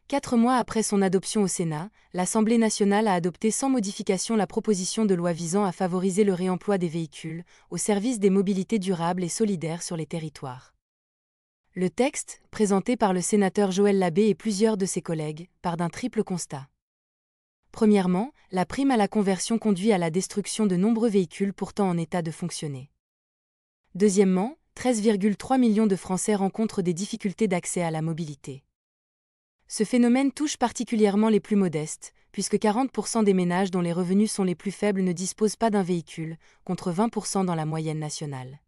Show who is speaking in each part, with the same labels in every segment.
Speaker 1: 4 mois après son adoption au Sénat, l'Assemblée nationale a adopté sans modification la proposition de loi visant à favoriser le réemploi des véhicules, au service des mobilités durables et solidaires sur les territoires. Le texte, présenté par le sénateur Joël Labbé et plusieurs de ses collègues, part d'un triple constat. Premièrement, la prime à la conversion conduit à la destruction de nombreux véhicules pourtant en état de fonctionner. Deuxièmement, 13,3 millions de Français rencontrent des difficultés d'accès à la mobilité. Ce phénomène touche particulièrement les plus modestes, puisque 40% des ménages dont les revenus sont les plus faibles ne disposent pas d'un véhicule, contre 20% dans la moyenne nationale.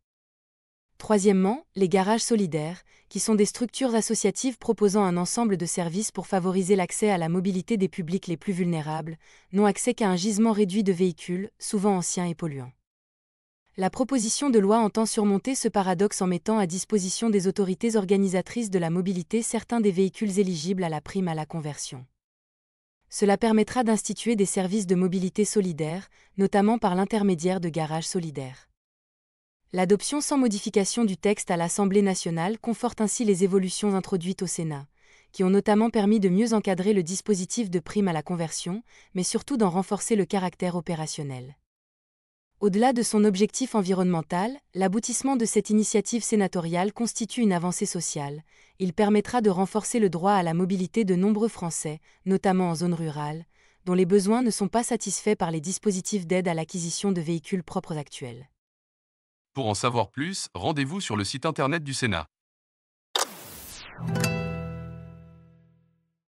Speaker 1: Troisièmement, les garages solidaires, qui sont des structures associatives proposant un ensemble de services pour favoriser l'accès à la mobilité des publics les plus vulnérables, n'ont accès qu'à un gisement réduit de véhicules, souvent anciens et polluants. La proposition de loi entend surmonter ce paradoxe en mettant à disposition des autorités organisatrices de la mobilité certains des véhicules éligibles à la prime à la conversion. Cela permettra d'instituer des services de mobilité solidaire, notamment par l'intermédiaire de garages solidaires. L'adoption sans modification du texte à l'Assemblée nationale conforte ainsi les évolutions introduites au Sénat, qui ont notamment permis de mieux encadrer le dispositif de prime à la conversion, mais surtout d'en renforcer le caractère opérationnel. Au-delà de son objectif environnemental, l'aboutissement de cette initiative sénatoriale constitue une avancée sociale. Il permettra de renforcer le droit à la mobilité de nombreux Français, notamment en zone rurale, dont les besoins ne sont pas satisfaits par les dispositifs d'aide à l'acquisition de véhicules propres actuels.
Speaker 2: Pour en savoir plus, rendez-vous sur le site internet du Sénat.